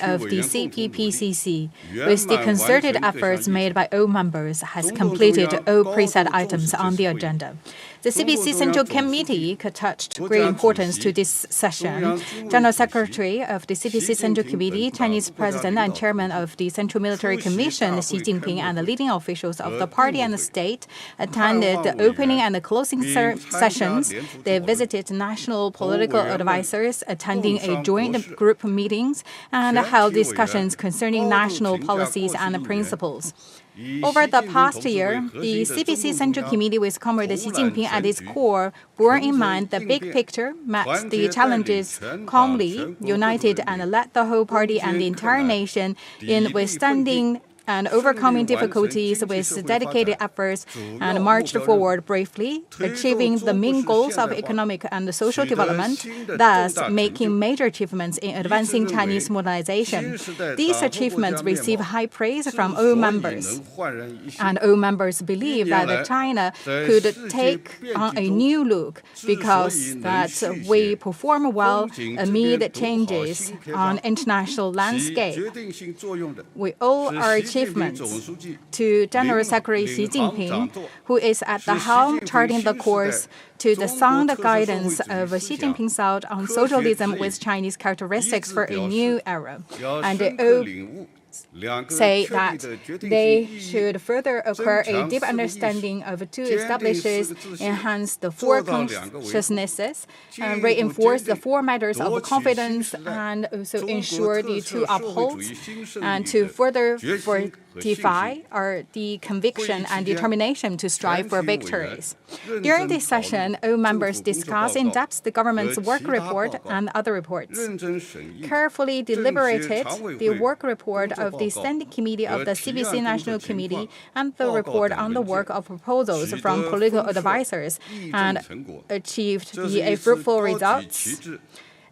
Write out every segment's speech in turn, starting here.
of the CPPCC, with the concerted efforts made by all members, has completed all preset items on the agenda. The CPC Central Committee attached great importance to this session. General Secretary of the CPC Central Committee, Chinese President and Chairman of the Central Military Commission, Xi Jinping, and the leading officials of the party and the state attended the opening and the closing sessions. They visited national political advisors, attending a joint group meetings, and held discussions concerning national policies and principles. Over the past year, the CPC Central Committee with Comrade Xi Jinping at its core bore in mind the big picture, met the challenges calmly, united, and led the whole party and the entire nation in withstanding and overcoming difficulties with dedicated efforts, and marched forward bravely, achieving the main goals of economic and social development, thus making major achievements in advancing Chinese modernization. These achievements receive high praise from all members, and all members believe that China could take on a new look because that we perform well amid changes on international landscape. We owe our achievements to General Secretary Xi Jinping, who is at the helm charting the course to the sound guidance of Xi Jinping's thought on socialism with Chinese characteristics for a new era. And they say that they should further acquire a deep understanding of two establishes, enhance the four consciousnesses, and reinforce the four matters of confidence, and also ensure the two upholds, and to further fortify the conviction and determination to strive for victories. During this session, all members discussed in depth the government's work report and other reports. Carefully deliberated the work report of the Standing Committee of the CPC National Committee and the report on the work of proposals from political advisors, and achieved a fruitful results.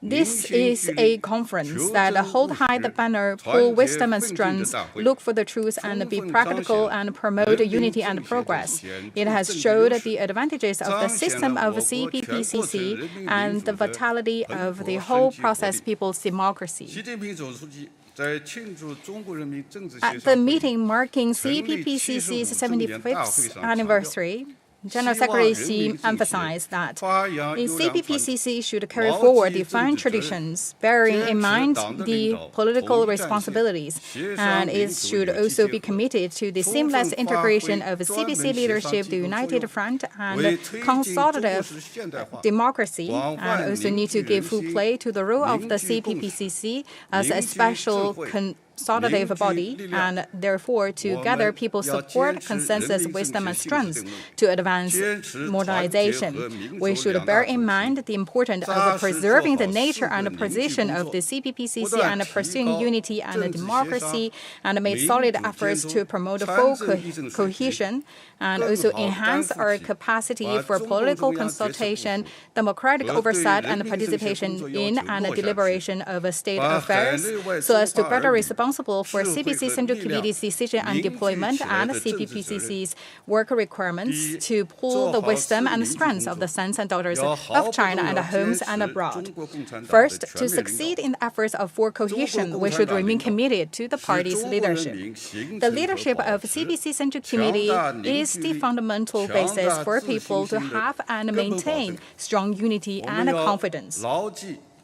This is a conference that hold high the banner, pull wisdom and strength, look for the truth and be practical, and promote unity and progress. It has showed the advantages of the system of CPPCC and the vitality of the whole process people's democracy. At the meeting marking CPPCC's 75th anniversary, General Secretary Xi emphasized that the CPPCC should carry forward the fine traditions, bearing in mind the political responsibilities, and it should also be committed to the seamless integration of CPC leadership, the United Front, and Consultative democracy, and also need to give full play to the role of the CPPCC as a special consultative body, and therefore to gather people's support, consensus, wisdom, and strength to advance modernization. We should bear in mind the importance of preserving the nature and position of the CPPCC and pursuing unity and democracy, and made solid efforts to promote full cohesion, and also enhance our capacity for political consultation, democratic oversight, and participation in and deliberation of state affairs, so as to better responsible for CPC Central Committee's decision and deployment and CPPCC's work requirements to pool the wisdom and strengths of the sons and daughters of China and homes and abroad. First, to succeed in the efforts for cohesion, we should remain committed to the party's leadership. The leadership of CPC Central Committee is the fundamental basis for people to have and maintain strong unity and confidence.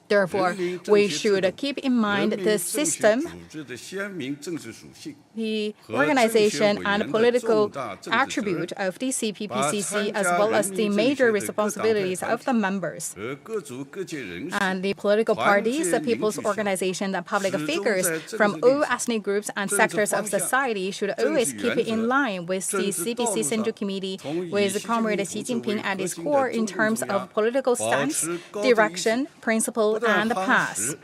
Therefore, we should keep in mind the system, the organization and political attribute of the CPPCC, as well as the major responsibilities of the members. And the political parties, the people's organization, and public figures from all ethnic groups and sectors of society should always keep in line with the CPC Central Committee, with Comrade Xi Jinping at its core in terms of political stance, direction, principle, and path.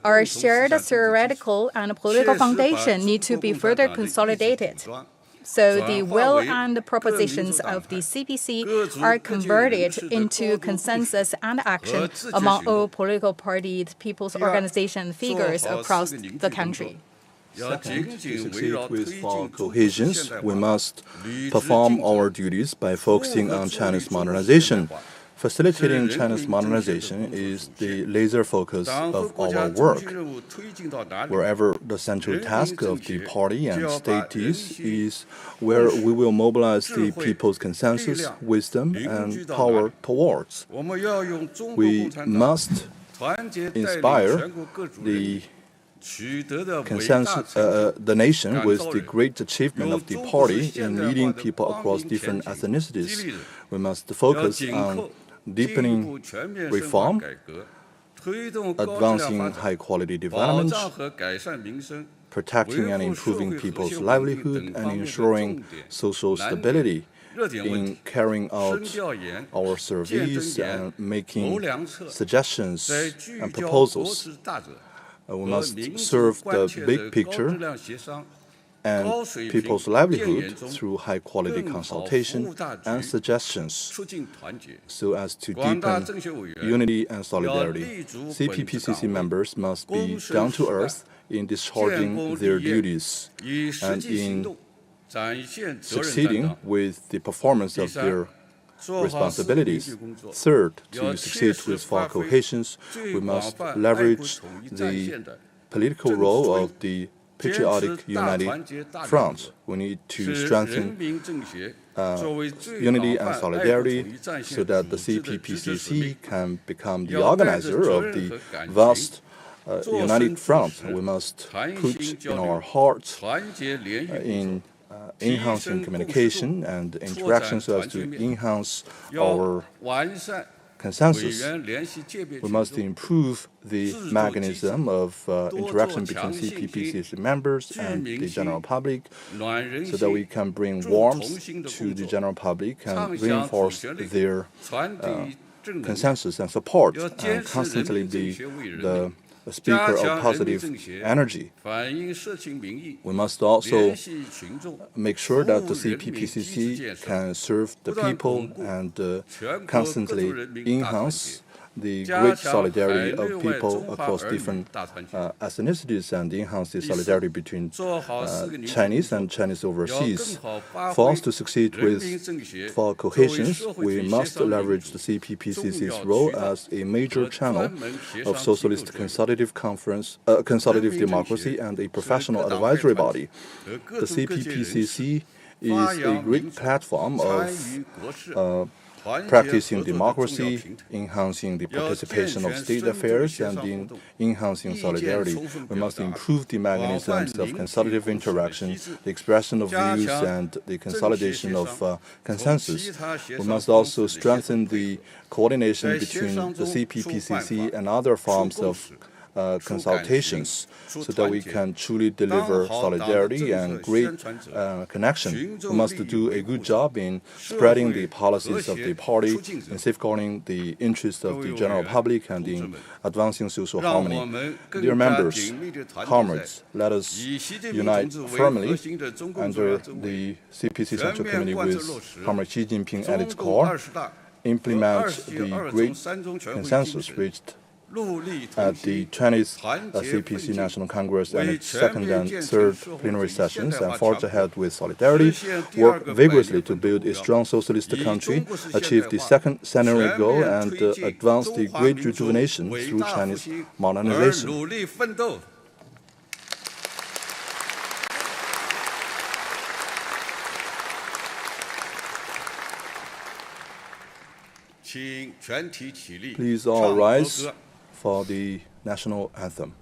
Our shared theoretical and political foundation need to be further consolidated. So the will and the propositions of the CPC are converted into consensus and action among all political parties, people's organization figures across the country. Second, to succeed with our cohesions, we must perform our duties by focusing on China's modernization. Facilitating China's modernization is the laser focus of our work. Wherever the central task of the party and state is where we will mobilize the people's consensus, wisdom, and power towards. We must inspire the nation with the great achievement of the party in leading people across different ethnicities. We must focus on deepening reform, advancing high-quality development, protecting and improving people's livelihood, and ensuring social stability in carrying out our surveys and making suggestions and proposals. We must serve the big picture and people's livelihood through high-quality consultation and suggestions so as to deepen unity and solidarity. CPPCC members must be down to earth in discharging their duties and in succeeding with the performance of their responsibilities. Third, to succeed with far cohesion, we must leverage the political role of the patriotic united front. We need to strengthen unity and solidarity so that the CPPCC can become the organizer of the vast united front. We must put in our hearts in enhancing communication and interaction so as to enhance our consensus. We must improve the mechanism of interaction between CPPCC members and the general public so that we can bring warmth to the general public and reinforce their consensus and support and constantly be the speaker of positive energy. We must also make sure that the CPPCC can serve the people and constantly enhance the great solidarity of people across different ethnicities and enhance the solidarity between Chinese and Chinese overseas. For us to succeed with for cohesion, we must leverage the CPPCC's role as a major channel of socialist consultative democracy and a professional advisory body. The CPPCC is a great platform of practicing democracy, enhancing the participation of state affairs, and enhancing solidarity. We must improve the mechanisms of consultative interaction, the expression of views, and the consolidation of consensus. We must also strengthen the coordination between the CPPCC and other forms of consultations so that we can truly deliver solidarity and great connection. We must do a good job in spreading the policies of the party, in safeguarding the interests of the general public, and in advancing social harmony. Dear members, comrades, let us unite firmly under the CPC Central Committee with Comrade Xi Jinping at its core, implement the great consensus reached at the 20th CPC National Congress and its second and third plenary sessions, and forge ahead with solidarity, work vigorously to build a strong socialist country, achieve the second centenary goal, and advance the great rejuvenation through Chinese modernization. Please all rise for the national anthem.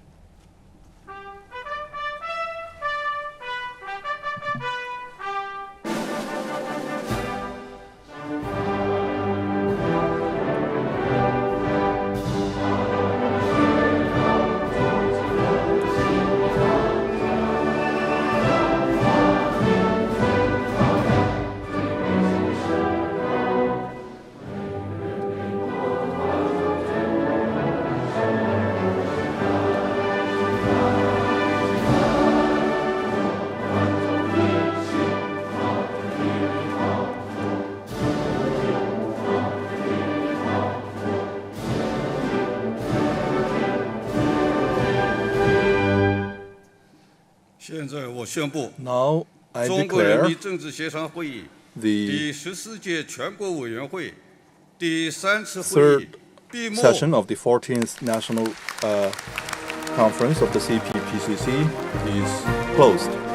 Now I declare the Third session of the 14th National Conference of the CPPCC is closed.